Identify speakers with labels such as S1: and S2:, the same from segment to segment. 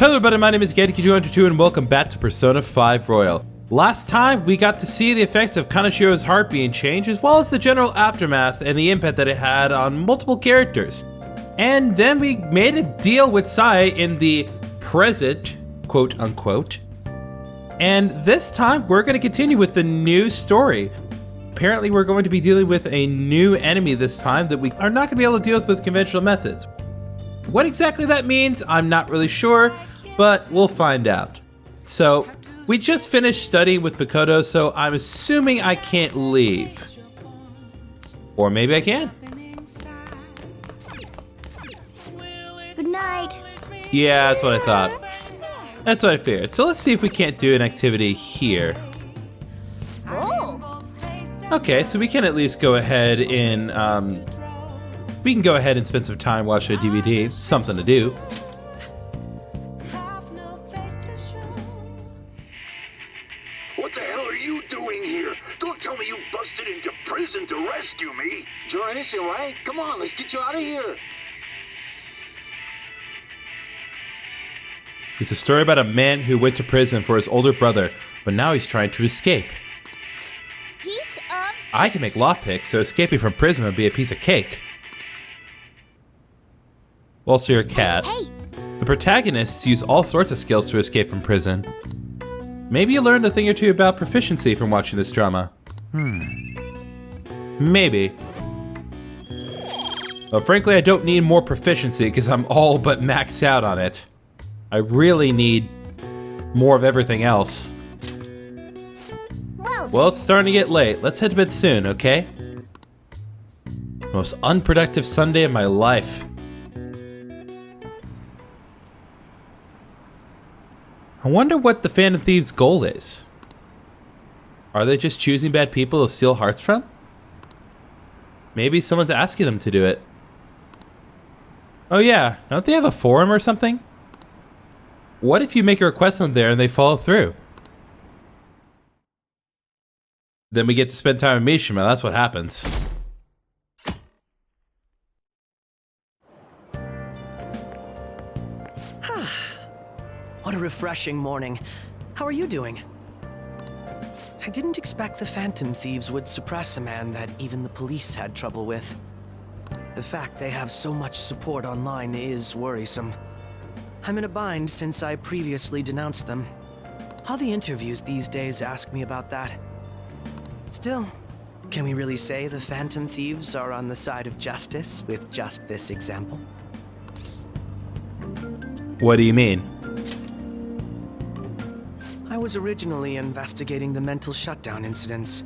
S1: Hello everybody, my name is Getty202 and welcome back to Persona 5 Royal. Last time, we got to see the effects of Kanashiro's heart being changed, as well as the general aftermath and the impact that it had on multiple characters. And then we made a deal with Sai in the present, quote unquote. And this time, we're going to continue with the new story. Apparently, we're going to be dealing with a new enemy this time that we are not going to be able to deal with conventional methods. What exactly that means, I'm not really sure, but we'll find out. So, we just finished studying with Mikoto, so I'm assuming I can't leave. Or maybe I can.
S2: Good night.
S1: Yeah, that's what I thought. That's what I figured. So let's see if we can't do an activity here.
S2: Oh.
S1: Okay, so we can at least go ahead and, we can go ahead and spend some time watching a DVD. Something to do.
S3: What the hell are you doing here? Don't tell me you busted into prison to rescue me.
S4: You're innocent, right? Come on, let's get you out of here.
S1: It's a story about a man who went to prison for his older brother, but now he's trying to escape.
S2: Piece of...
S1: I can make lockpicks, so escaping from prison would be a piece of cake. Also, you're a cat.
S2: Hey.
S1: The protagonists use all sorts of skills to escape from prison. Maybe you learned a thing or two about proficiency from watching this drama. Maybe. But frankly, I don't need more proficiency because I'm all but maxed out on it. I really need more of everything else. Well, it's starting to get late. Let's head to bed soon, okay? Most unproductive Sunday of my life. I wonder what the Phantom Thieves' goal is. Are they just choosing bad people to steal hearts from? Maybe someone's asking them to do it. Oh yeah, don't they have a forum or something? What if you make a request on there and they follow through? Then we get to spend time with Mishima, that's what happens.
S5: What a refreshing morning. How are you doing? I didn't expect the Phantom Thieves would suppress a man that even the police had trouble with. The fact they have so much support online is worrisome. I'm in a bind since I previously denounced them. All the interviews these days ask me about that. Still, can we really say the Phantom Thieves are on the side of justice with just this example?
S1: What do you mean?
S5: I was originally investigating the mental shutdown incidents.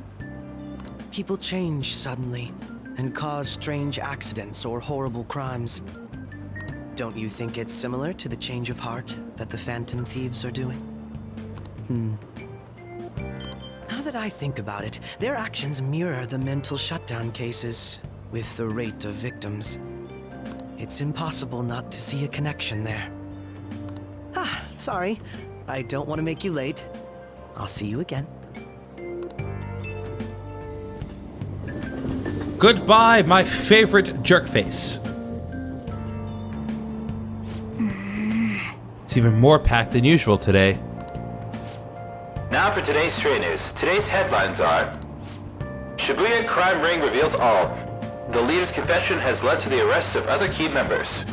S5: People change suddenly and cause strange accidents or horrible crimes. Don't you think it's similar to the change of heart that the Phantom Thieves are doing? Now that I think about it, their actions mirror the mental shutdown cases with the rate of victims. It's impossible not to see a connection there. Sorry. I don't want to make you late. I'll see you again.
S1: Goodbye, my favorite jerkface. It's even more packed than usual today.
S6: Now for today's trade news. Today's headlines are: Shibuya crime ring reveals all. The leader's confession has led to the arrest of other key members.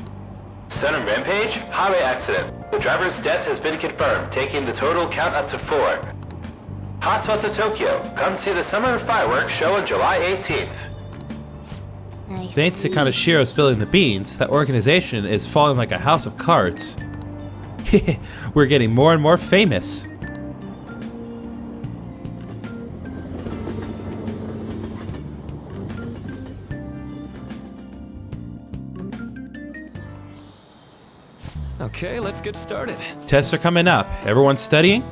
S6: Sudden rampage, highway accident. The driver's death has been confirmed, taking the total count up to 4. Hotspots of Tokyo. Come see the summer fireworks show on July 18th.
S1: Thanks to Kanashiro spilling the beans, that organization is falling like a house of cards. We're getting more and more famous.
S4: Okay, let's get started.
S1: Tests are coming up. Everyone studying?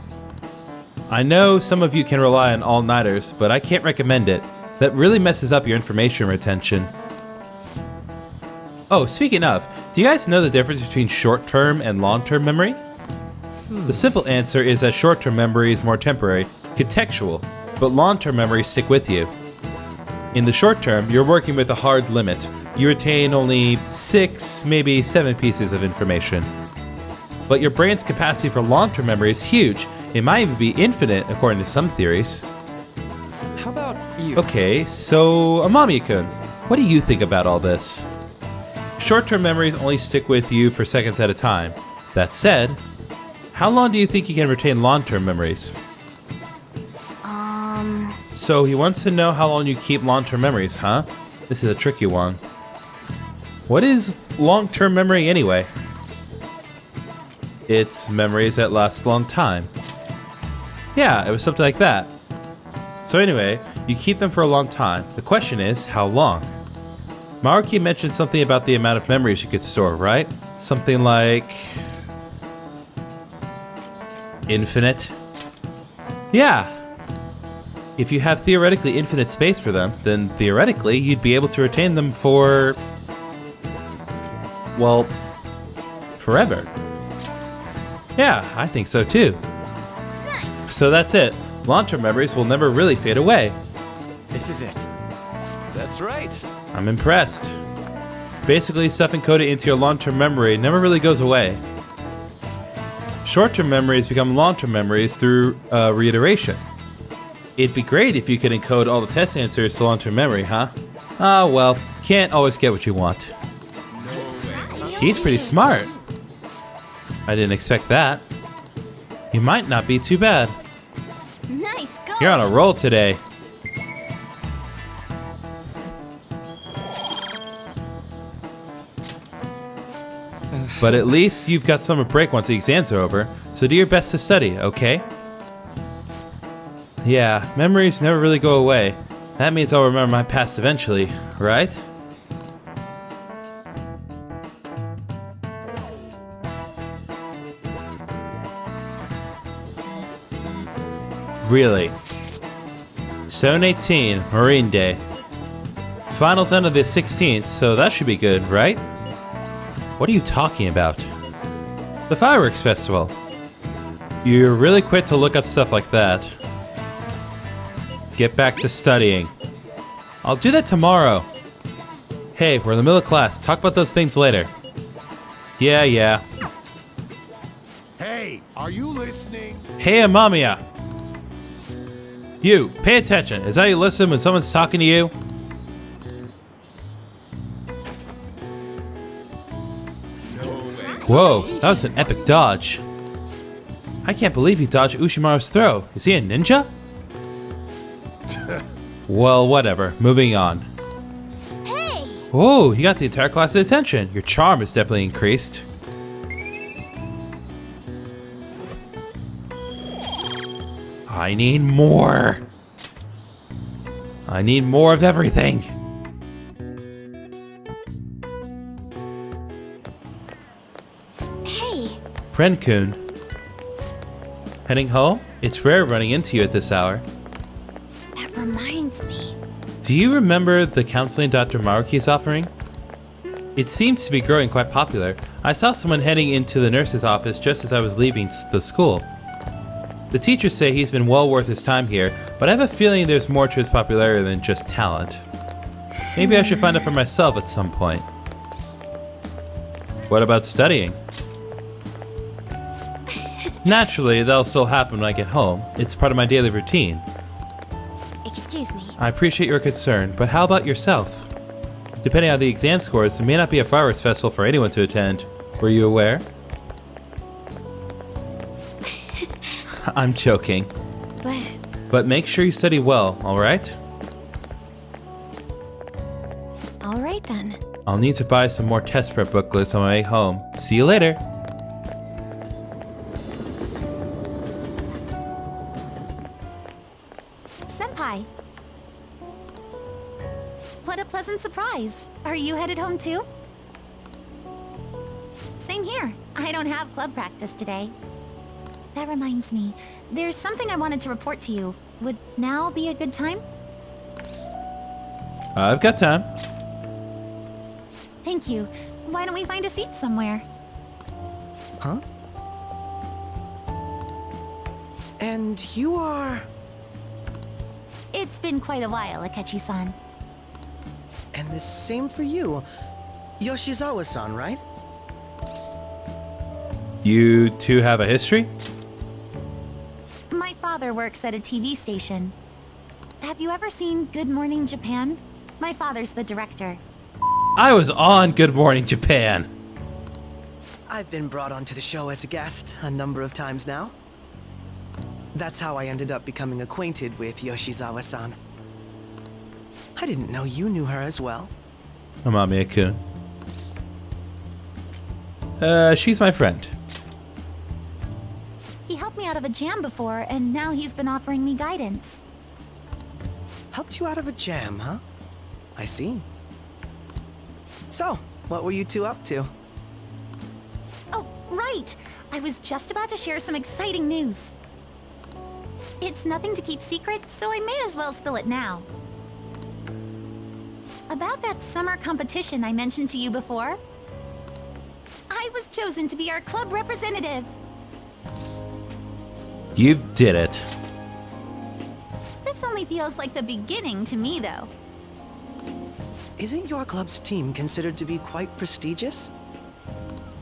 S1: I know some of you can rely on all-nighters, but I can't recommend it. That really messes up your information retention. Oh, speaking of, do you guys know the difference between short-term and long-term memory? The simple answer is that short-term memory is more temporary, contextual, but long-term memories stick with you. In the short term, you're working with a hard limit. You retain only 6, maybe 7 pieces of information. but your brain's capacity for long-term memory is huge. It might even be infinite, according to some theories.
S4: How about you?
S1: Okay, so Amamiya-kun, what do you think about all this? Short-term memories only stick with you for seconds at a time. That said, how long do you think you can retain long-term memories? So he wants to know how long you keep long-term memories, huh? This is a tricky one. What is long-term memory anyway? It's memories that last a long time. Yeah, it was something like that. So anyway, you keep them for a long time. The question is, how long? Maruki mentioned something about the amount of memories you could store, right? Something like... infinite? Yeah. If you have theoretically infinite space for them, then theoretically you'd be able to retain them for... well, forever. Yeah, I think so too.
S2: Nice.
S1: So that's it. Long-term memories will never really fade away.
S4: This is it. That's right.
S1: I'm impressed. Basically, stuff encoded into your long-term memory never really goes away. Short-term memories become long-term memories through reiteration. It'd be great if you could encode all the test answers to long-term memory, huh? Ah, well, can't always get what you want. He's pretty smart. I didn't expect that. You might not be too bad.
S2: Nice go.
S1: You're on a roll today. But at least you've got summer break once the exams are over, so do your best to study, okay? Yeah, memories never really go away. That means I'll remember my past eventually, right? Really? 7/18, Marine Day. Finals end of the 16th, so that should be good, right? What are you talking about? The fireworks festival. You're really quick to look up stuff like that. Get back to studying. I'll do that tomorrow. Hey, we're in the middle of class. Talk about those things later. Yeah.
S7: Hey, are you listening?
S1: Hey, Amamiya. You, pay attention. Is that how you listen when someone's talking to you? Whoa, that was an epic dodge. I can't believe he dodged Ushimaru's throw. Is he a ninja? Well, whatever. Moving on.
S2: Hey.
S1: Whoa, you got the entire class's attention. Your charm is definitely increased. I need more. I need more of everything.
S2: Hey.
S1: Friend-kun. Heading home? It's rare running into you at this hour.
S2: That reminds me.
S1: Do you remember the counseling Dr. Maruki is offering? It seems to be growing quite popular. I saw someone heading into the nurse's office just as I was leaving the school. The teachers say he's been well worth his time here, but I have a feeling there's more to his popularity than just talent. Maybe I should find out for myself at some point. What about studying? Naturally, that'll still happen when I get home. It's part of my daily routine.
S2: Excuse me.
S1: I appreciate your concern, but how about yourself? Depending on the exam scores, there may not be a fireworks festival for anyone to attend. Were you aware? I'm joking. But make sure you study well, alright?
S2: Alright then.
S1: I'll need to buy some more test prep booklets on my way home. See you later.
S2: Senpai. What a pleasant surprise. Are you headed home too? Same here. I don't have club practice today. That reminds me, there's something I wanted to report to you. Would now be a good time?
S1: I've got time.
S2: Thank you. Why don't we find a seat somewhere?
S5: Huh? And you are...
S2: It's been quite a while, Akechi-san.
S5: And the same for you. Yoshizawa-san, right?
S1: You two have a history?
S2: My father works at a TV station. Have you ever seen Good Morning Japan? My father's the director.
S1: I was on Good Morning Japan.
S5: I've been brought onto the show as a guest a number of times now. That's how I ended up becoming acquainted with Yoshizawa-san. I didn't know you knew her as well.
S1: Amamiya-kun. She's my friend.
S2: He helped me out of a jam before, and now he's been offering me guidance.
S5: Helped you out of a jam, huh? I see. So, what were you two up to?
S2: Oh, right! I was just about to share some exciting news. It's nothing to keep secret, so I may as well spill it now. About that summer competition I mentioned to you before, I was chosen to be our club representative.
S1: You did it.
S2: This only feels like the beginning to me, though.
S5: Isn't your club's team considered to be quite prestigious?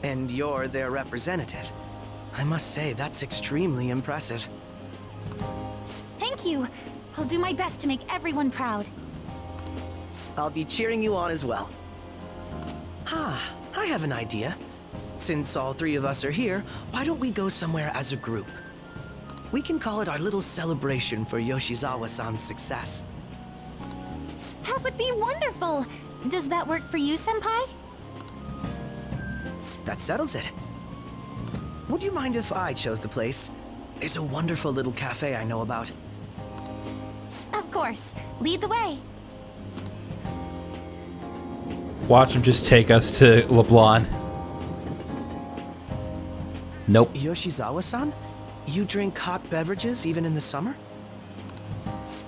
S5: And you're their representative. I must say, that's extremely impressive.
S2: Thank you. I'll do my best to make everyone proud.
S5: I'll be cheering you on as well. I have an idea. Since all three of us are here, why don't we go somewhere as a group? We can call it our little celebration for Yoshizawa-san's success.
S2: That would be wonderful. Does that work for you, Senpai?
S5: That settles it. Would you mind if I chose the place? There's a wonderful little cafe I know about.
S2: Of course. Lead the way.
S1: Watch him just take us to LeBlanc. Nope.
S5: Yoshizawa-san? You drink hot beverages even in the summer?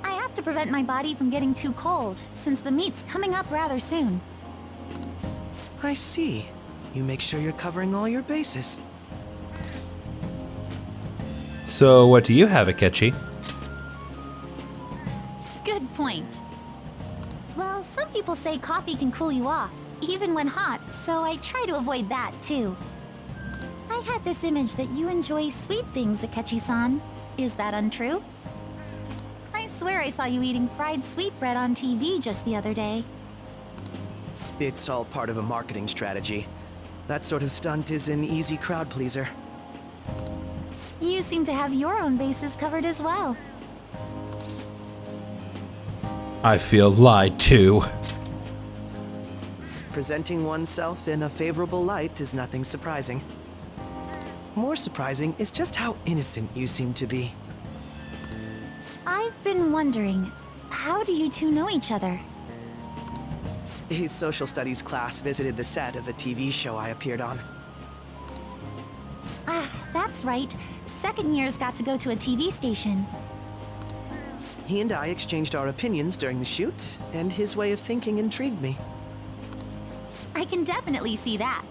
S2: I have to prevent my body from getting too cold, since the meet's coming up rather soon.
S5: I see. You make sure you're covering all your bases.
S1: So what do you have, Akechi?
S2: Good point. Well, some people say coffee can cool you off, even when hot, so I try to avoid that, too. I had this image that you enjoy sweet things, Akechi-san. Is that untrue? I swear I saw you eating fried sweetbread on TV just the other day.
S5: It's all part of a marketing strategy. That sort of stunt is an easy crowd pleaser.
S2: You seem to have your own bases covered as well.
S1: I feel lied to.
S5: Presenting oneself in a favorable light is nothing surprising. More surprising is just how innocent you seem to be.
S2: I've been wondering, how do you two know each other?
S5: His social studies class visited the set of a TV show I appeared on.
S2: Ah, that's right. Second years got to go to a TV station.
S5: He and I exchanged our opinions during the shoot, and his way of thinking intrigued me.
S2: I can definitely see that.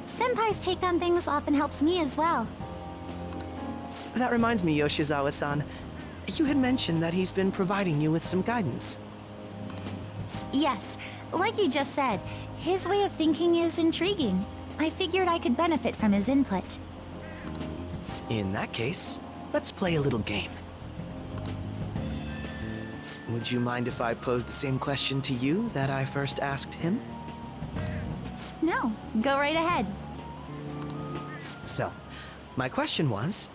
S2: Senpai's take on things often helps me as well.
S5: That reminds me, Yoshizawa-san. You had mentioned that he's been providing you with some guidance.
S2: Yes, like you just said, his way of thinking is intriguing. I figured I could benefit from his input.
S5: In that case, let's play a little game. Would you mind if I posed the same question to you that I first asked him?
S2: No, go right ahead.
S5: So, my question was,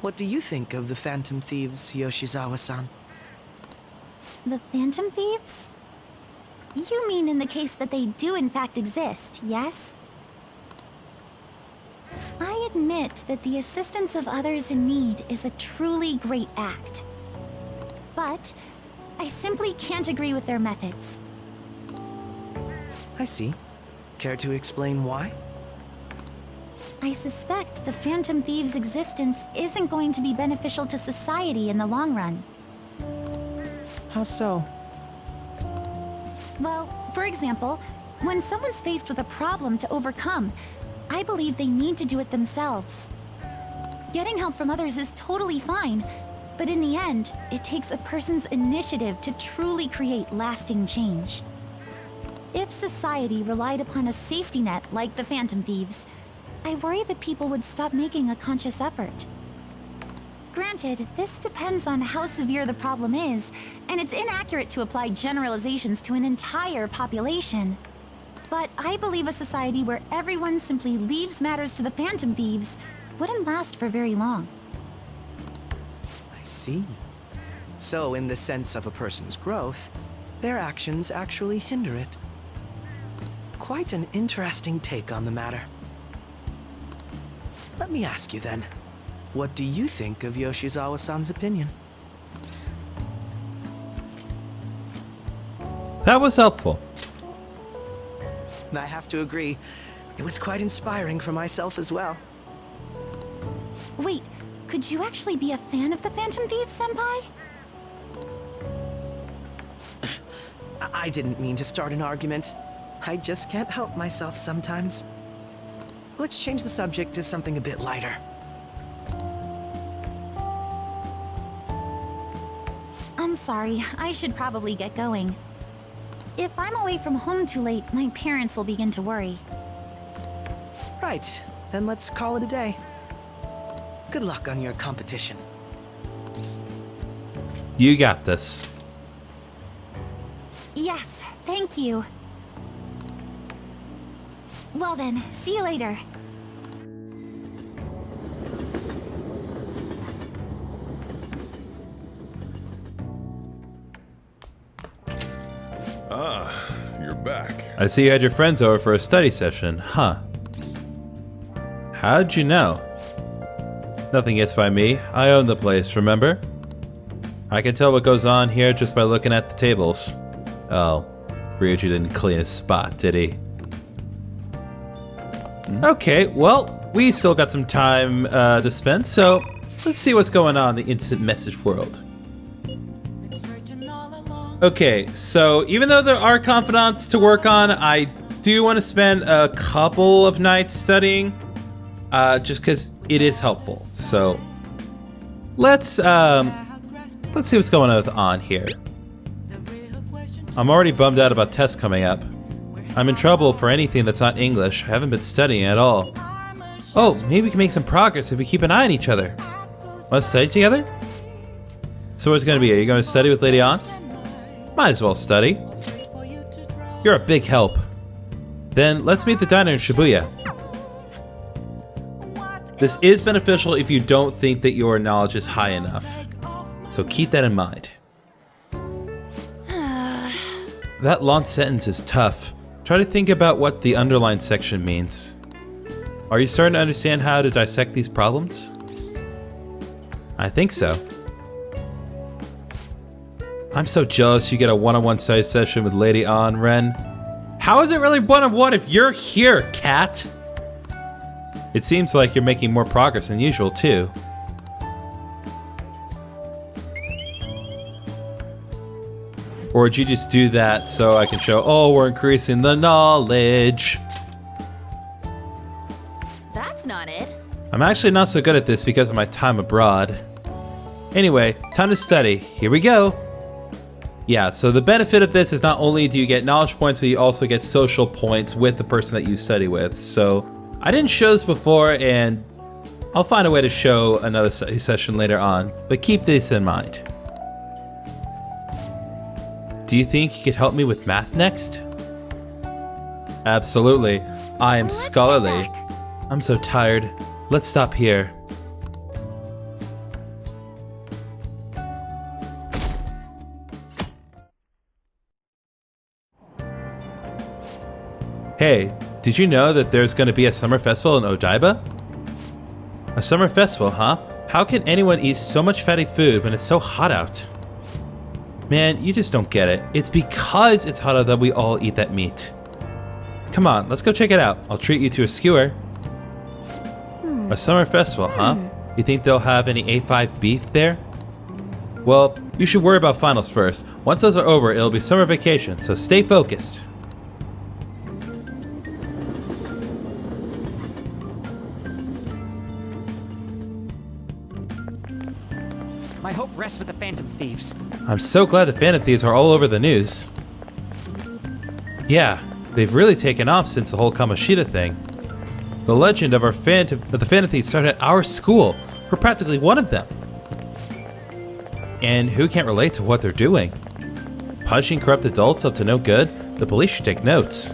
S5: what do you think of the Phantom Thieves, Yoshizawa-san?
S2: The Phantom Thieves? You mean in the case that they do in fact exist, yes? I admit that the assistance of others in need is a truly great act. But I simply can't agree with their methods.
S5: I see. Care to explain why?
S2: I suspect the Phantom Thieves' existence isn't going to be beneficial to society in the long run.
S5: How so?
S2: Well, for example, when someone's faced with a problem to overcome, I believe they need to do it themselves. Getting help from others is totally fine, but in the end, it takes a person's initiative to truly create lasting change. If society relied upon a safety net like the Phantom Thieves, I worry that people would stop making a conscious effort. Granted, this depends on how severe the problem is, and it's inaccurate to apply generalizations to an entire population. But I believe a society where everyone simply leaves matters to the Phantom Thieves wouldn't last for very long.
S5: I see. So, in the sense of a person's growth, their actions actually hinder it. Quite an interesting take on the matter. Let me ask you then, what do you think of Yoshizawa-san's opinion?
S1: That was helpful.
S5: I have to agree, it was quite inspiring for myself as well.
S2: Wait, could you actually be a fan of the Phantom Thieves, Senpai?
S5: I didn't mean to start an argument. I just can't help myself sometimes. Let's change the subject to something a bit lighter.
S2: I'm sorry, I should probably get going. If I'm away from home too late, my parents will begin to worry.
S5: Right, then let's call it a day. Good luck on your competition.
S1: You got this.
S2: Yes, thank you. Well then, see you later.
S7: Ah, you're back.
S1: I see you had your friends over for a study session, huh? How'd you know? Nothing gets by me. I own the place, remember? I can tell what goes on here just by looking at the tables. Oh, Ryuji didn't clean his spot, did he? Okay, well, we still got some time to spend, so let's see what's going on in the instant message world. Okay, so even though there are confidants to work on, I do want to spend a couple of nights studying, just because it is helpful. So let's see what's going on here. I'm already bummed out about tests coming up. I'm in trouble for anything that's not English. I haven't been studying at all. Oh, maybe we can make some progress if we keep an eye on each other. Let's study together? So what's it going to be? Are you going to study with Lady An? Might as well study. You're a big help. Then let's meet at the diner in Shibuya. This is beneficial if you don't think that your knowledge is high enough. So keep that in mind. That long sentence is tough. Try to think about what the underlined section means. Are you starting to understand how to dissect these problems? I think so. I'm so jealous you get a one-on-one study session with Lady An, Ren. How is it really one-on-one if you're here, cat? It seems like you're making more progress than usual, too. Or would you just do that so I can show, oh, we're increasing the knowledge?
S8: That's not it.
S1: I'm actually not so good at this because of my time abroad. Anyway, time to study. Here we go. Yeah, so the benefit of this is not only do you get knowledge points, but you also get social points with the person that you study with. So I didn't show this before, and I'll find a way to show another study session later on, but keep this in mind. Do you think you could help me with math next? Absolutely. I am scholarly. I'm so tired. Let's stop here. Hey, did you know that there's going to be a summer festival in Odaiba? A summer festival, huh? How can anyone eat so much fatty food when it's so hot out? Man, you just don't get it. It's because it's hot out that we all eat that meat. Come on, let's go check it out. I'll treat you to a skewer. A summer festival, huh? You think they'll have any A5 beef there? Well, you should worry about finals first. Once those are over, it'll be summer vacation, so stay focused.
S9: My hope rests with the Phantom Thieves.
S1: I'm so glad the Phantom Thieves are all over the news. Yeah, they've really taken off since the whole Kamoshida thing. The legend of the Phantom Thieves started at our school. We're practically one of them. And who can't relate to what they're doing? Punching corrupt adults up to no good? The police should take notes.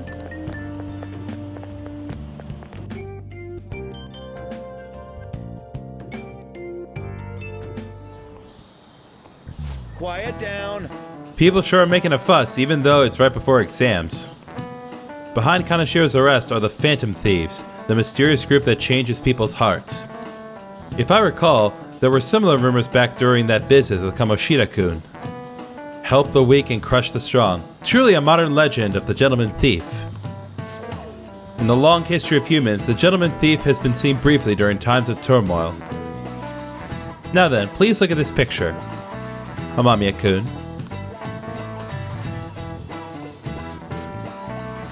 S8: Quiet down.
S1: People sure are making a fuss, even though it's right before exams. Behind Kanashiro's arrest are the Phantom Thieves, the mysterious group that changes people's hearts. If I recall, there were similar rumors back during that business with Kamoshida-kun. Help the weak and crush the strong. Truly a modern legend of the gentleman thief. In the long history of humans, the gentleman thief has been seen briefly during times of turmoil. Now then, please look at this picture. Amamiya-kun.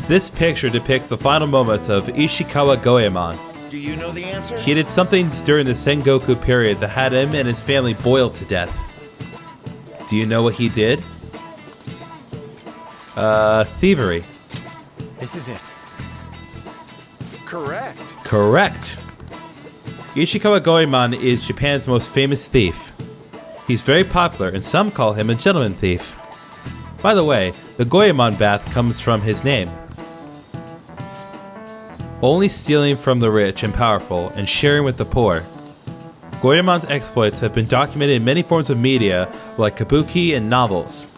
S1: This picture depicts the final moments of Ishikawa Goemon.
S8: Do you know the answer?
S1: He did something during the Sengoku period that had him and his family boiled to death. Do you know what he did? Thievery.
S4: This is it.
S8: Correct.
S1: Correct. Ishikawa Goemon is Japan's most famous thief. He's very popular and some call him a gentleman thief. By the way, the Goemon bath comes from his name. Only stealing from the rich and powerful and sharing with the poor. Goemon's exploits have been documented in many forms of media like kabuki and novels.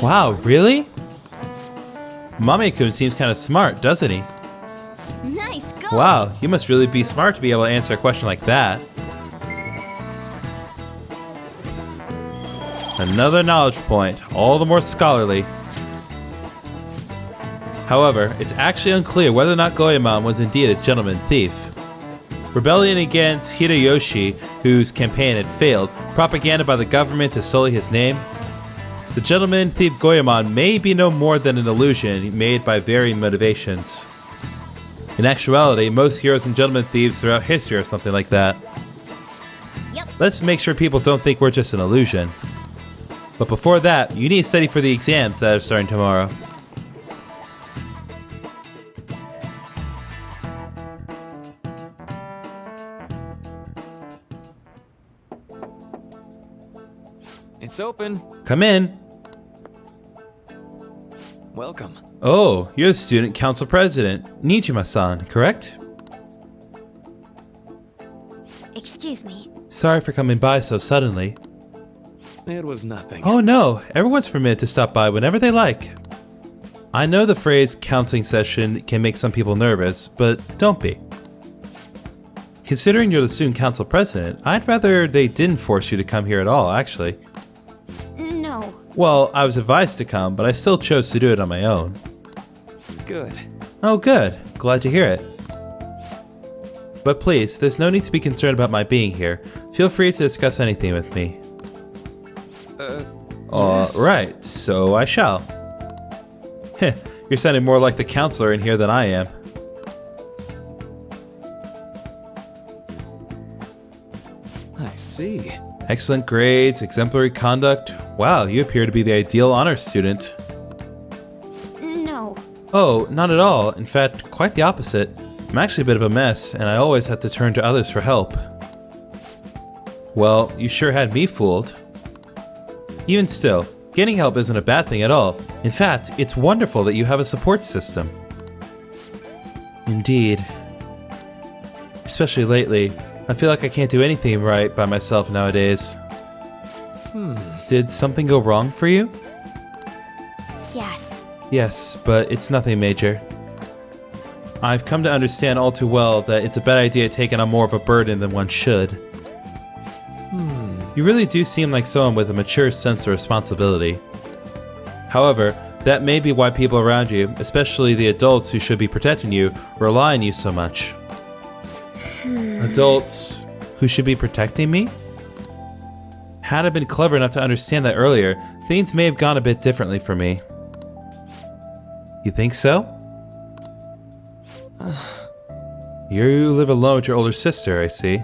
S1: Wow, really? Mame-kun seems kind of smart, doesn't he?
S2: Nice go!
S1: Wow, you must really be smart to be able to answer a question like that. Another knowledge point, all the more scholarly. However, it's actually unclear whether or not Goemon was indeed a gentleman thief. Rebellion against Hideyoshi, whose campaign had failed, propaganda by the government to sully his name. The gentleman thief Goemon may be no more than an illusion made by varying motivations. In actuality, most heroes and gentleman thieves throughout history are something like that.
S2: Yep.
S1: Let's make sure people don't think we're just an illusion. But before that, you need to study for the exams that are starting tomorrow.
S4: It's open.
S1: Come in.
S4: Welcome.
S1: Oh, you're the student council president, Nijima-san, correct?
S2: Excuse me.
S1: Sorry for coming by so suddenly.
S4: It was nothing.
S1: Oh no, everyone's permitted to stop by whenever they like. I know the phrase counseling session can make some people nervous, but don't be. Considering you're the student council president, I'd rather they didn't force you to come here at all, actually.
S2: No.
S1: Well, I was advised to come, but I still chose to do it on my own.
S4: Good.
S1: Oh good, glad to hear it. But please, there's no need to be concerned about my being here. Feel free to discuss anything with me.
S4: Yes.
S1: Right, so I shall. Heh, you're sounding more like the counselor in here than I am.
S4: I see.
S1: Excellent grades, exemplary conduct. Wow, you appear to be the ideal honor student.
S2: No.
S1: Oh, not at all. In fact, quite the opposite. I'm actually a bit of a mess, and I always have to turn to others for help. Well, you sure had me fooled. Even still, getting help isn't a bad thing at all. In fact, it's wonderful that you have a support system. Indeed. Especially lately, I feel like I can't do anything right by myself nowadays. Did something go wrong for you?
S2: Yes.
S1: Yes, but it's nothing major. I've come to understand all too well that it's a bad idea taking on more of a burden than one should. You really do seem like someone with a mature sense of responsibility. However, that may be why people around you, especially the adults who should be protecting you, rely on you so much. Adults who should be protecting me? Had I been clever enough to understand that earlier, things may have gone a bit differently for me. You think so? You live alone with your older sister, I see.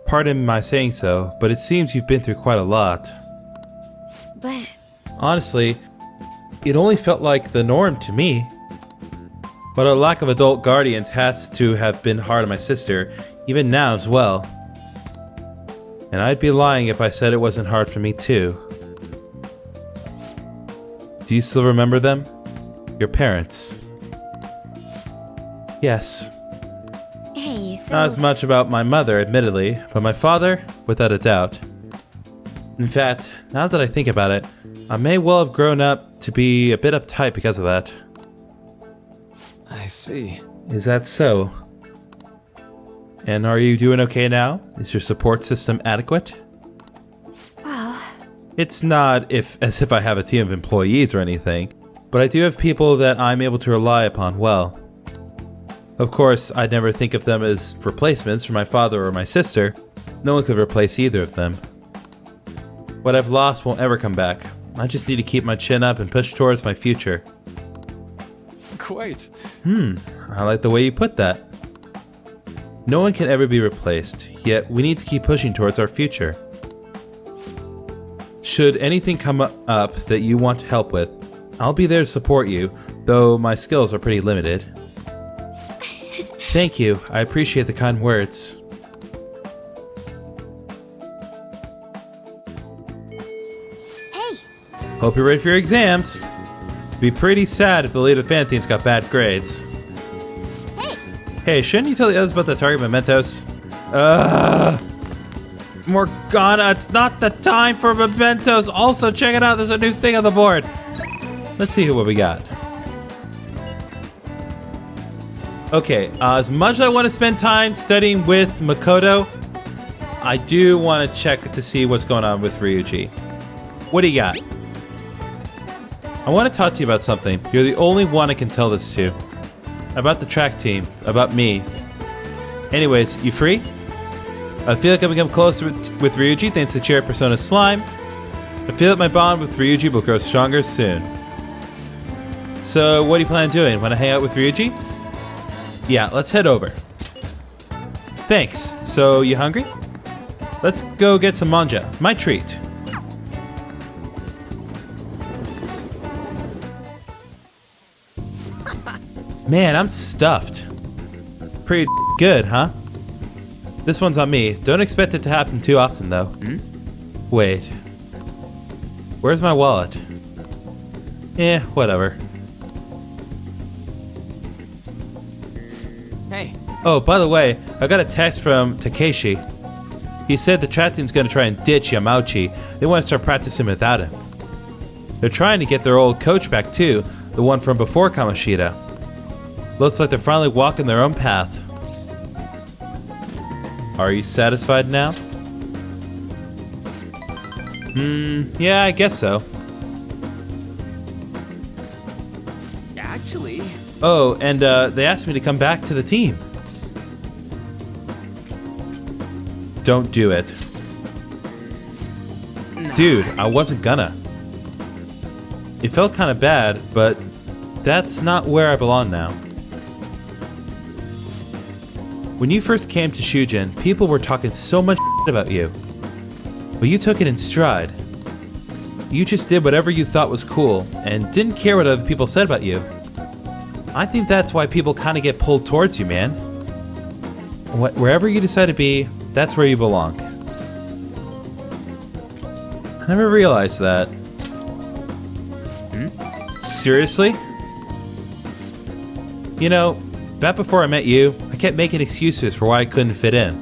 S1: Pardon my saying so, but it seems you've been through quite a lot.
S2: But
S1: Honestly, it only felt like the norm to me. But a lack of adult guardians has to have been hard on my sister, even now as well. And I'd be lying if I said it wasn't hard for me too. Do you still remember them? Your parents? Yes.
S2: Hey, so...
S1: Not as much about my mother, admittedly, but my father, without a doubt. In fact, now that I think about it, I may well have grown up to be a bit uptight because of that.
S4: I see.
S1: Is that so? And are you doing okay now? Is your support system adequate?
S2: Well...
S1: It's not as if I have a team of employees or anything, but I do have people that I'm able to rely upon well. Of course, I'd never think of them as replacements for my father or my sister. No one could replace either of them. What I've lost won't ever come back. I just need to keep my chin up and push towards my future.
S4: Quite.
S1: I like the way you put that. No one can ever be replaced, yet we need to keep pushing towards our future. Should anything come up that you want to help with, I'll be there to support you, though my skills are pretty limited. Thank you, I appreciate the kind words.
S2: Hey!
S1: Hope you're ready for your exams. It'd be pretty sad if the leader of Phantom Thieves got bad grades.
S2: Hey!
S1: Hey, shouldn't you tell the others about the target mementos? Morgana, it's not the time for mementos. Also, check it out, there's a new thing on the board. Let's see what we got. Okay, as much as I want to spend time studying with Makoto, I do want to check to see what's going on with Ryuji. What do you got? I want to talk to you about something. You're the only one I can tell this to. About the track team. About me. Anyways, you free? I feel like I've become closer with Ryuji thanks to Chair Persona Slime. I feel that my bond with Ryuji will grow stronger soon. So, what do you plan on doing? Want to hang out with Ryuji? Yeah, let's head over. Thanks. So, you hungry? Let's go get some manja. My treat. Man, I'm stuffed. Pretty good, huh? This one's on me. Don't expect it to happen too often, though. Wait. Where's my wallet? Whatever.
S5: Hey,
S1: Oh, by the way, I got a text from Takeshi. He said the track team's gonna try and ditch Yamauchi. They want to start practicing without him. They're trying to get their old coach back too, the one from before Kamoshida. Looks like they're finally walking their own path. Are you satisfied now? Yeah, I guess so.
S5: actually...
S1: Oh, and they asked me to come back to the team. Don't do it. Dude, I wasn't gonna. It felt kind of bad, but that's not where I belong now. When you first came to Shujin, people were talking so much about you. But you took it in stride. You just did whatever you thought was cool, and didn't care what other people said about you. I think that's why people kind of get pulled towards you, man. Wherever you decide to be, that's where you belong. I never realized that. Seriously? You know, back before I met you, I kept making excuses for why I couldn't fit in.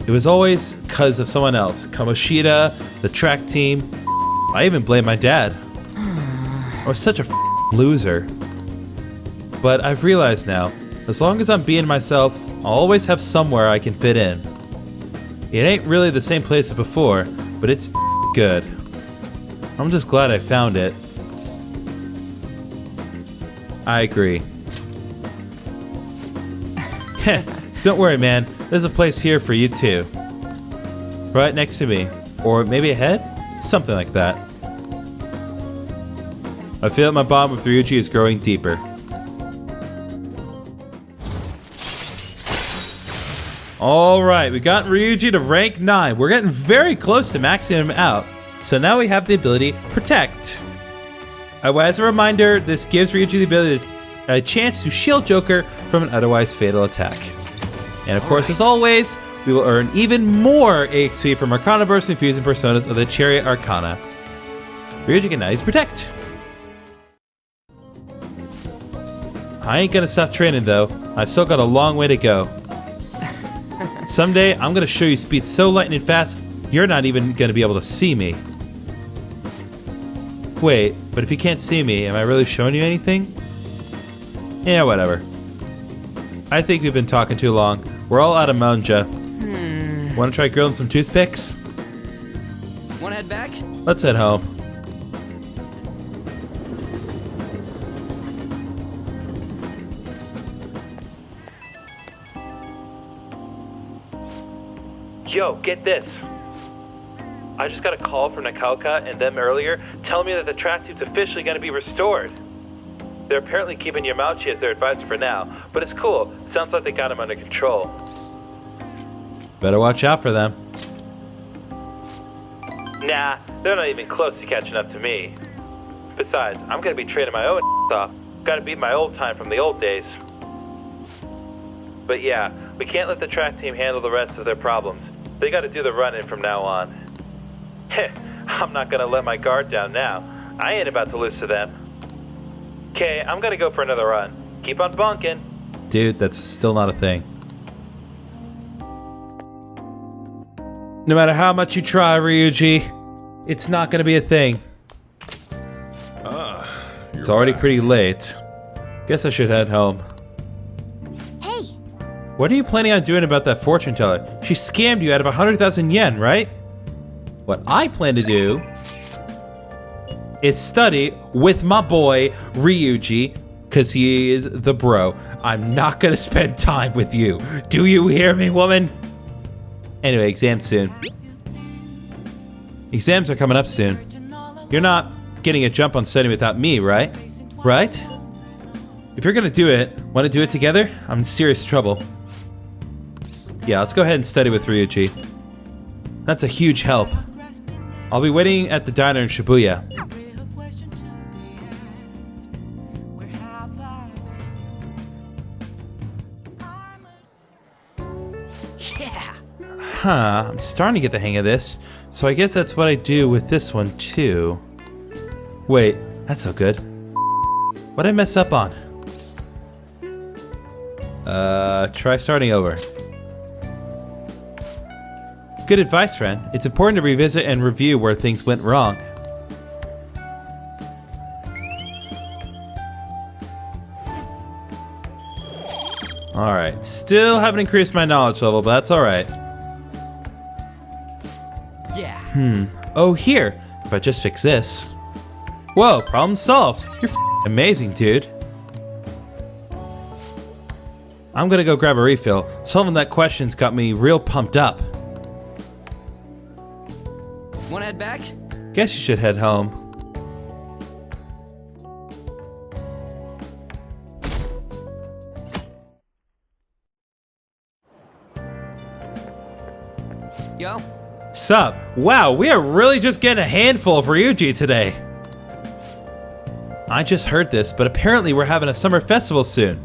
S1: It was always because of someone else. Kamoshida, the track team. I even blamed my dad. I was such a loser. But I've realized now, as long as I'm being myself, I'll always have somewhere I can fit in. It ain't really the same place as before, but it's good. I'm just glad I found it. I agree. Don't worry, man. There's a place here for you too. Right next to me. Or maybe ahead? Something like that. I feel that my bond with Ryuji is growing deeper. Alright, we got Ryuji to rank 9. We're getting very close to maxing him out. So now we have the ability Protect. As a reminder, this gives Ryuji the ability a chance to shield Joker from an otherwise fatal attack. And of course, as always, we will earn even more EXP from Arcana Burst and Fusion Personas of the Chariot Arcana. Ryuji can now use Protect. I ain't gonna stop training though. I've still got a long way to go. Someday, I'm gonna show you speed so lightning fast, you're not even gonna be able to see me. Wait, but if you can't see me, am I really showing you anything? Yeah, whatever. I think we've been talking too long. We're all out of manja. Wanna try grilling some toothpicks?
S5: Wanna head back?
S1: Let's head home. Yo, get this. I just got a call from Nakauka and them earlier telling me that the track team's officially going to be restored. They're apparently keeping Yamauchi as their advisor for now, but it's cool. Sounds like they got him under control. Better watch out for them. Nah, they're not even close to catching up to me. Besides, I'm going to be training my own off. Got to beat my old time from the old days. But yeah, we can't let the track team handle the rest of their problems. They gotta do the running from now on. Heh, I'm not gonna let my guard down now. I ain't about to lose to them. Okay, I'm gonna go for another run. Keep on bunking. Dude, that's still not a thing. No matter how much you try, Ryuji, it's not gonna be a thing. It's already pretty late. Guess I should head home. What are you planning on doing about that fortune teller? She scammed you out of 100,000 yen, right? What I plan to do is study with my boy Ryuji, because he is the bro. I'm not gonna spend time with you. Do you hear me, woman? Anyway, exams soon. Exams are coming up soon. You're not getting a jump on studying without me, right? Right? If you're gonna do it, wanna do it together? I'm in serious trouble. Yeah, let's go ahead and study with Ryuji. That's a huge help. I'll be waiting at the diner in Shibuya.
S5: Yeah.
S1: Huh, I'm starting to get the hang of this. So I guess that's what I do with this one too. Wait, that's so good. What'd I mess up on? Try starting over. Good advice, friend. It's important to revisit and review where things went wrong. Alright, still haven't increased my knowledge level, but that's alright.
S9: Yeah.
S1: Oh, here. If I just fix this. Whoa, problem solved. You're amazing, dude. I'm gonna go grab a refill. Solving that question's got me real pumped up.
S5: Wanna head back?
S1: Guess you should head home.
S5: Yo.
S1: Sup? Wow, we are really just getting a handful of Ryuji today. I just heard this, but apparently we're having a summer festival soon.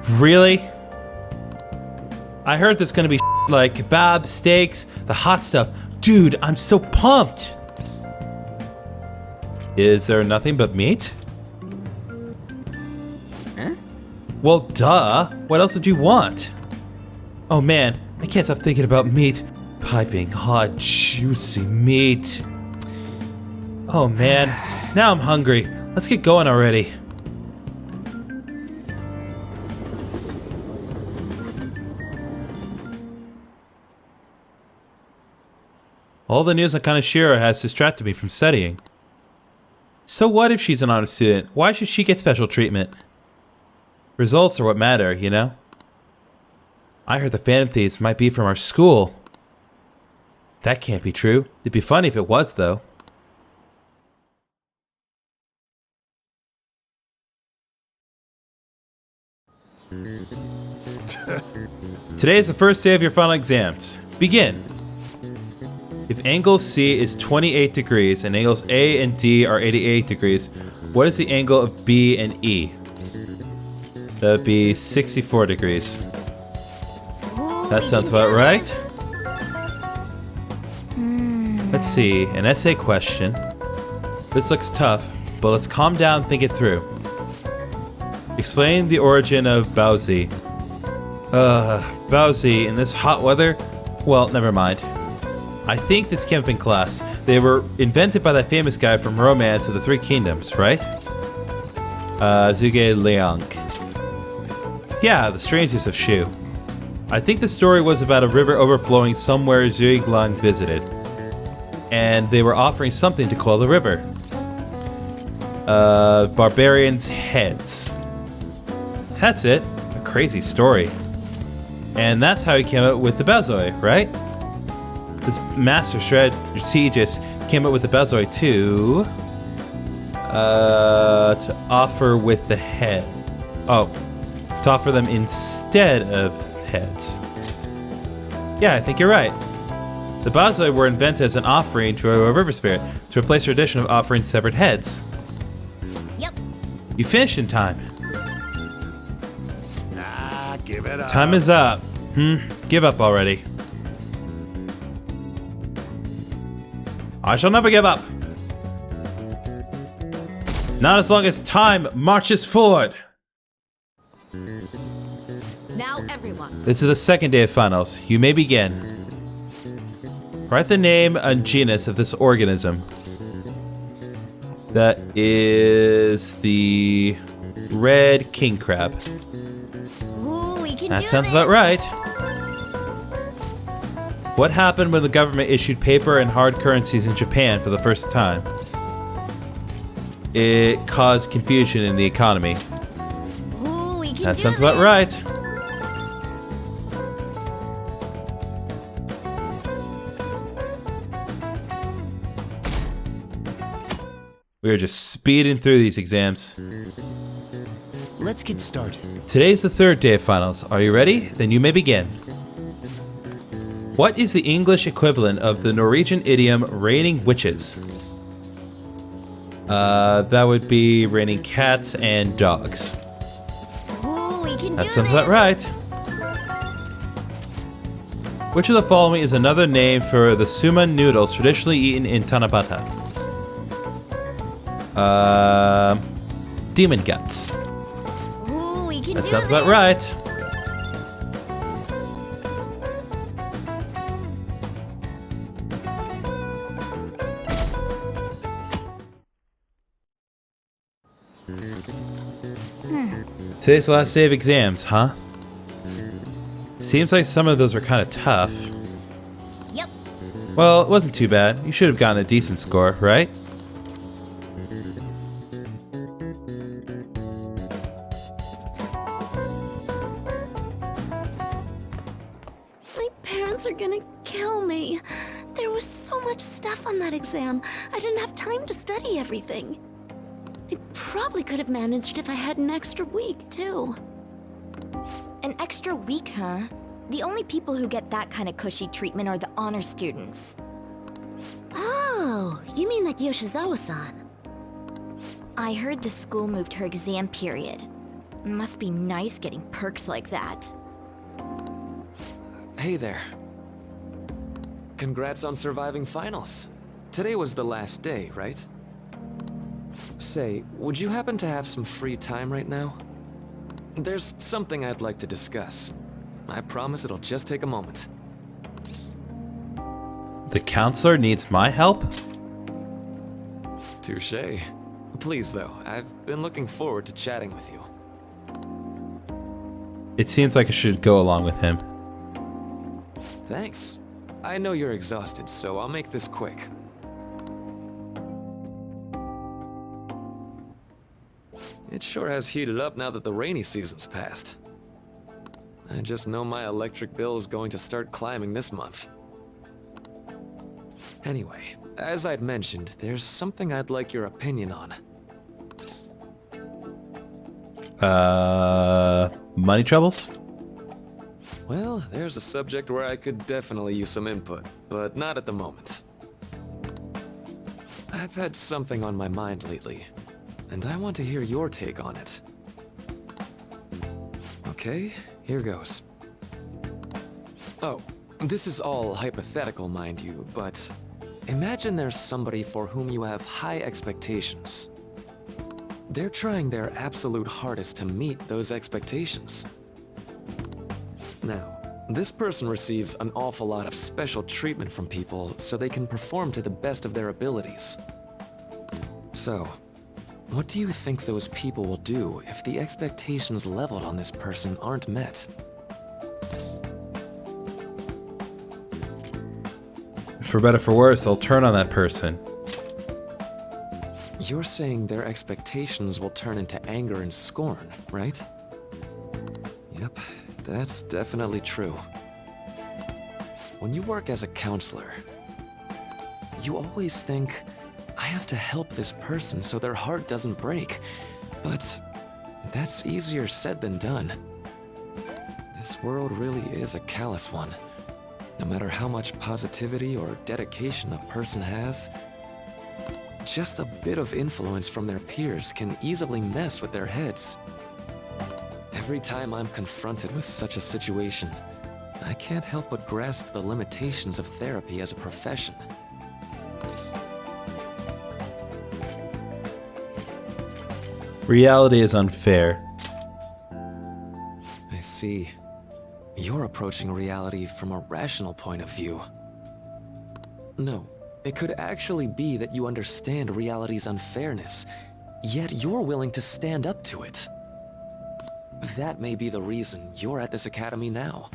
S1: Really? I heard there's gonna be like kebabs, steaks, the hot stuff. Dude, I'm so pumped! Is there nothing but meat?
S5: Huh?
S1: Well, duh. What else would you want? Oh man, I can't stop thinking about meat. Piping hot, juicy meat. Oh man, now I'm hungry. Let's get going already. All the news on Kaneshiro has distracted me from studying. So what if she's an honor student? Why should she get special treatment? Results are what matter, you know? I heard the Phantom Thieves might be from our school. That can't be true. It'd be funny if it was, though. Today is the first day of your final exams. Begin. If angle C is 28 degrees and angles A and D are 88 degrees, What is the angle of B and E? That would be 64 degrees. That sounds about right. Let's see, an essay question. This looks tough, but let's calm down and think it through. Explain the origin of Bowsy. Bowsy in this hot weather? Well, never mind. I think this came up in class. They were invented by that famous guy from Romance of the Three Kingdoms, right? Zhuge Liang. Yeah, the strangest of Shu. I think the story was about a river overflowing somewhere Zhuge Liang visited. And they were offering something to quell the river. Barbarians' heads. That's it. A crazy story. And that's how he came up with the Bazoi, right? This master strategist came up with the Bazoi to offer with the head. Oh, to offer them instead of heads. Yeah, I think you're right. The Bazoi were invented as an offering to a river spirit to replace the tradition of offering severed heads.
S2: Yep.
S1: You finished in time.
S8: Give it up.
S1: Time is up. Give up already. I shall never give up. Not as long as time marches forward.
S10: Now everyone.
S1: This is the second day of finals. You may begin. Write the name and genus of this organism. That is the red king crab.
S2: Ooh, we can
S1: That
S2: do
S1: sounds
S2: this.
S1: about right. What happened when the government issued paper and hard currencies in Japan for the first time? It caused confusion in the economy.
S2: Ooh, we can
S1: That
S2: do
S1: sounds about
S2: this.
S1: right. We are just speeding through these exams.
S11: Let's get started.
S1: Today's the third day of finals. Are you ready? Then you may begin. What is the English equivalent of the Norwegian idiom raining witches? That would be raining cats and dogs.
S2: Ooh, we can
S1: That
S2: do
S1: sounds
S2: this.
S1: about right. Which of the following is another name for the suman noodles traditionally eaten in Tanabata? Demon guts.
S2: Ooh, we can
S1: That
S2: do
S1: sounds
S2: this.
S1: about right. Today's the last day of exams, huh? Seems like some of those were kind of tough.
S2: Yep.
S1: Well, it wasn't too bad. You should have gotten a decent score, right?
S10: My parents are gonna kill me. There was so much stuff on that exam. I didn't have time to study everything. I probably could have managed if I had an extra week, too.
S12: An extra week, huh? The only people who get that kind of cushy treatment are the honor students.
S10: Oh, you mean like Yoshizawa-san?
S12: I heard the school moved her exam period. Must be nice getting perks like that.
S4: Hey there. Congrats on surviving finals. Today was the last day, right? Say, would you happen to have some free time right now? There's something I'd like to discuss. I promise it'll just take a moment.
S1: The counselor needs my help?
S4: Touché. Please, though, I've been looking forward to chatting with you.
S1: It seems like I should go along with him.
S4: Thanks. I know you're exhausted, so I'll make this quick. It sure has heated up now that the rainy season's passed. I just know my electric bill is going to start climbing this month. Anyway, as I'd mentioned, there's something I'd like your opinion on.
S1: Money troubles?
S4: Well, there's a subject where I could definitely use some input, but not at the moment. I've had something on my mind lately. and I want to hear your take on it. Okay, here goes. Oh, this is all hypothetical, mind you, but imagine there's somebody for whom you have high expectations. They're trying their absolute hardest to meet those expectations. Now, this person receives an awful lot of special treatment from people so they can perform to the best of their abilities. So, what do you think those people will do if the expectations leveled on this person aren't met?
S1: For better or for worse, they'll turn on that person.
S4: You're saying their expectations will turn into anger and scorn, right? Yep, that's definitely true. When you work as a counselor, you always think, I have to help this person so their heart doesn't break. But that's easier said than done. This world really is a callous one. No matter how much positivity or dedication a person has, just a bit of influence from their peers can easily mess with their heads. Every time I'm confronted with such a situation, I can't help but grasp the limitations of therapy as a profession.
S1: Reality is unfair.
S4: I see. You're approaching reality from a rational point of view. No, it could actually be that you understand reality's unfairness, yet you're willing to stand up to it. That may be the reason you're at this academy now.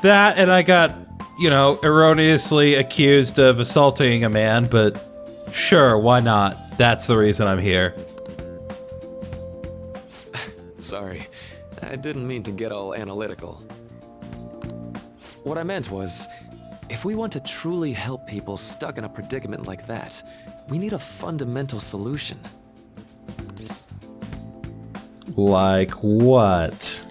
S1: That and I got, erroneously accused of assaulting a man, but sure, why not? That's the reason I'm here.
S4: Sorry, I didn't mean to get all analytical. What I meant was, if we want to truly help people stuck in a predicament like that, we need a fundamental solution.
S1: Like what?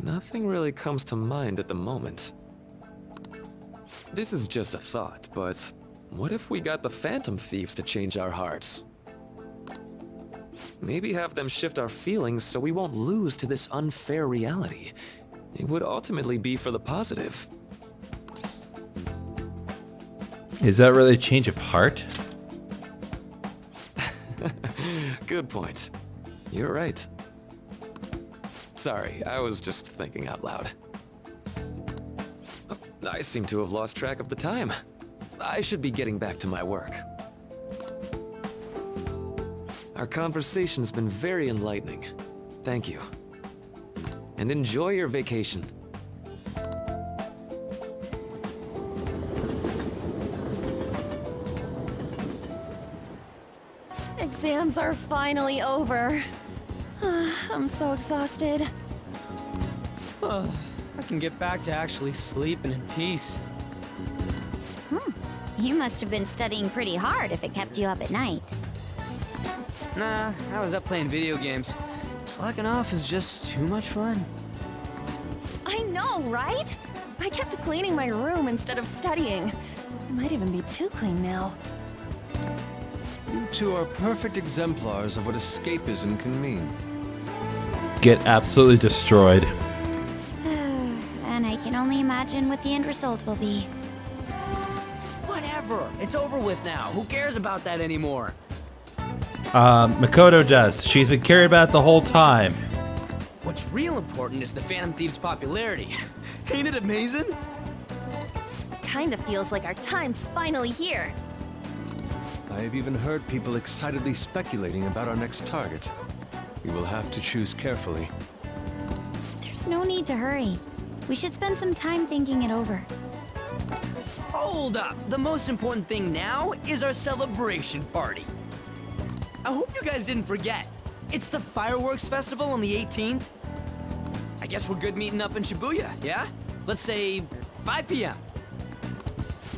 S4: Nothing really comes to mind at the moment. This is just a thought, but what if we got the Phantom Thieves to change our hearts? Maybe have them shift our feelings so we won't lose to this unfair reality. It would ultimately be for the positive.
S1: Is that really a change of heart?
S4: Good point. You're right. Sorry, I was just thinking out loud. I seem to have lost track of the time. I should be getting back to my work. Our conversation's been very enlightening. Thank you. And enjoy your vacation.
S13: Exams are finally over. I'm so exhausted.
S14: I can get back to actually sleeping in peace.
S12: You must have been studying pretty hard if it kept you up at night.
S14: Nah, I was up playing video games. Slacking off is just too much fun.
S13: I know, right? I kept cleaning my room instead of studying. It might even be too clean now.
S15: You two are perfect exemplars of what escapism can mean.
S1: Get absolutely destroyed.
S12: And I can only imagine what the end result will be.
S14: Whatever! It's over with now. Who cares about that anymore?
S1: Makoto does. She's been caring about it the whole time.
S14: What's real important is the Phantom Thieves' popularity. Ain't it amazing?
S13: Kinda feels like our time's finally here.
S15: I have even heard people excitedly speculating about our next target. We will have to choose carefully.
S12: There's no need to hurry. We should spend some time thinking it over.
S14: Hold up! The most important thing now is our celebration party. I hope you guys didn't forget. It's the fireworks festival on the 18th. I guess we're good meeting up in Shibuya, yeah? Let's say 5 p.m.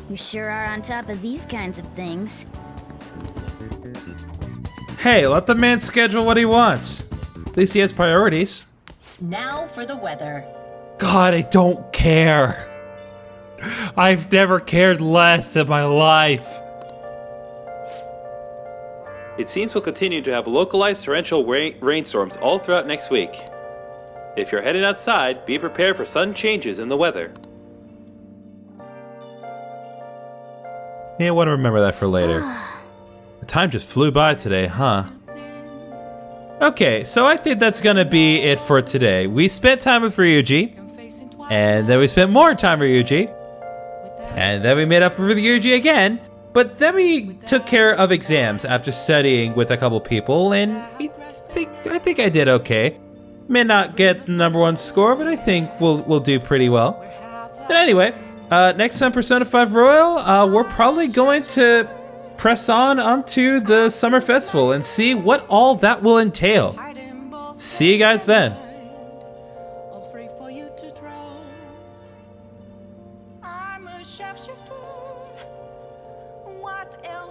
S12: You sure are on top of these kinds of things.
S1: Hey, let the man schedule what he wants. At least he has priorities.
S16: Now for the weather.
S1: God, I don't care. I've never cared less in my life. It seems we'll continue to have localized torrential rainstorms all throughout next week. If you're headed outside, be prepared for sudden changes in the weather. Yeah, I want to remember that for later. The time just flew by today, huh? Okay, so I think that's gonna be it for today. We spent time with Ryuji, and then we spent more time with Ryuji, and then we made up with Ryuji again, but then we took care of exams after studying with a couple people, and I think I did okay. May not get the #1 score, but I think we'll do pretty well. But anyway, next time Persona 5 Royal, we're probably going to press on onto the summer festival and see what all that will entail. See you guys then.
S16: I'm a sharpshooter. What else?